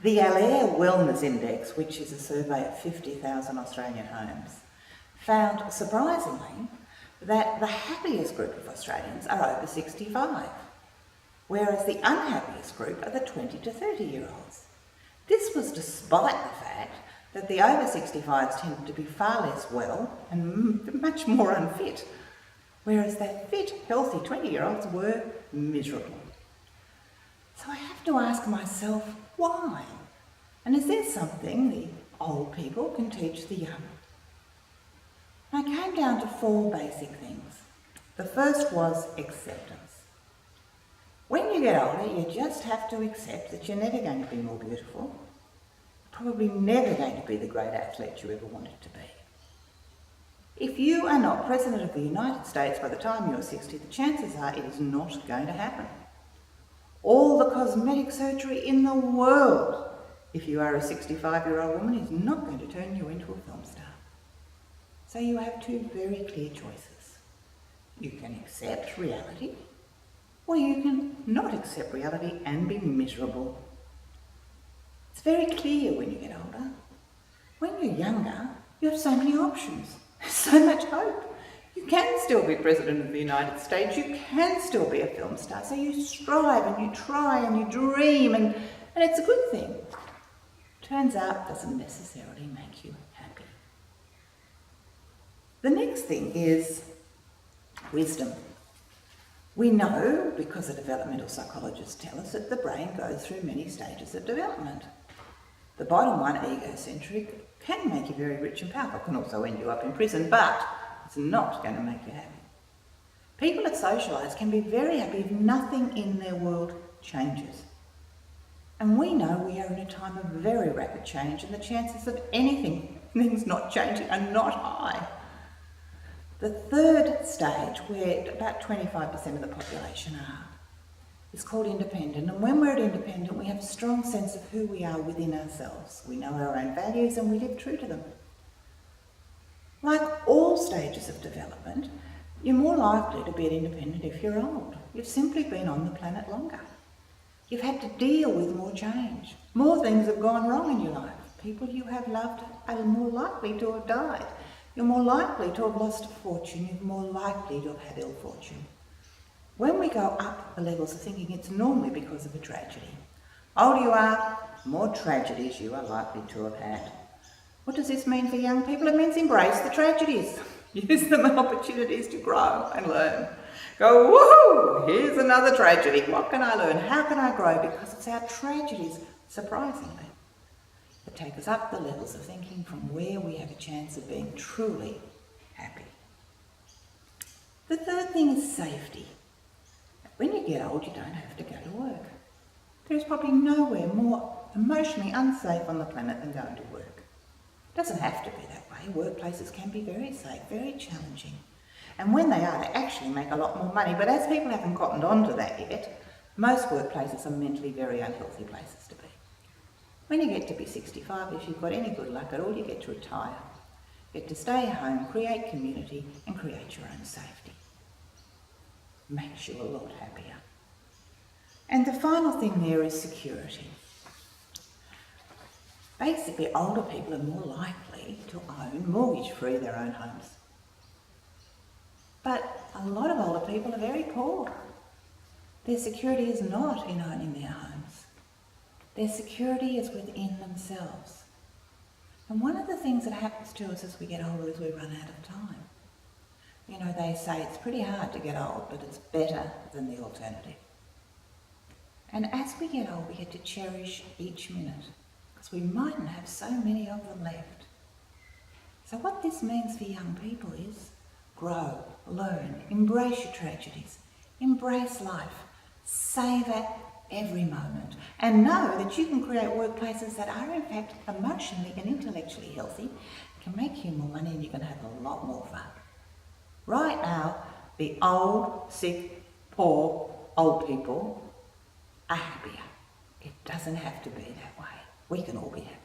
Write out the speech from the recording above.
The Allaire Wellness Index, which is a survey of 50,000 Australian homes, found, surprisingly, that the happiest group of Australians are over 65, whereas the unhappiest group are the 20 to 30-year-olds. This was despite the fact that the over 65s tended to be far less well and much more unfit, whereas the fit, healthy 20-year-olds were miserable. So I have to ask myself, why? And is there something the old people can teach the young? I came down to 4 basic things. The first was acceptance. When you get older, you just have to accept that you're never going to be more beautiful, probably never going to be the great athlete you ever wanted to be. If you are not President of the United States by the time you're 60, the chances are it is not going to happen. All the cosmetic surgery in the world, if you are a 65-year-old woman, is not going to turn you into a film star. So you have 2 very clear choices. You can accept reality, or you can not accept reality and be miserable. It's very clear when you get older. When you're younger, you have so many options, so much hope. You can still be President of the United States, you can still be a film star, so you strive and you try and you dream and it's a good thing. Turns out it doesn't necessarily make you happy. The next thing is wisdom. We know, because the developmental psychologists tell us, that the brain goes through many stages of development. The bottom one, egocentric, can make you very rich and powerful, can also end you up in prison, but it's not going to make you happy. People that socialise can be very happy if nothing in their world changes. And we know we are in a time of very rapid change and the chances of things not changing are not high. The third stage, where about 25% of the population are, is called independent. And when we're independent, we have a strong sense of who we are within ourselves. We know our own values and we live true to them. Like all stages of development, you're more likely to be independent if you're old. You've simply been on the planet longer. You've had to deal with more change. More things have gone wrong in your life. People you have loved are more likely to have died. You're more likely to have lost a fortune. You're more likely to have had ill fortune. When we go up the levels of thinking, it's normally because of a tragedy. Older you are, more tragedies you are likely to have had. What does this mean for young people? It means embrace the tragedies. Use them as opportunities to grow and learn. Go, woohoo, here's another tragedy. What can I learn? How can I grow? Because it's our tragedies, surprisingly, that take us up the levels of thinking from where we have a chance of being truly happy. The third thing is safety. When you get old, you don't have to go to work. There's probably nowhere more emotionally unsafe on the planet than going to work. It doesn't have to be that way. Workplaces can be very safe, very challenging. And when they are, they actually make a lot more money. But as people haven't cottoned on to that yet, most workplaces are mentally very unhealthy places to be. When you get to be 65, if you've got any good luck at all, you get to retire. You get to stay home, create community, and create your own safety. Makes you a lot happier. And the final thing there is security. Basically, older people are more likely to own, mortgage-free, their own homes. But a lot of older people are very poor. Their security is not in owning their homes. Their security is within themselves. And one of the things that happens to us as we get older is we run out of time. You know, they say it's pretty hard to get old, but it's better than the alternative. And as we get old, we get to cherish each minute, because we mightn't have so many of them left. So what this means for young people is grow, learn, embrace your tragedies, embrace life, savour every moment, and know that you can create workplaces that are in fact emotionally and intellectually healthy, can make you more money, and you can have a lot more fun. Right now, the old, sick, poor, old people are happier. It doesn't have to be that way. We can all be happy.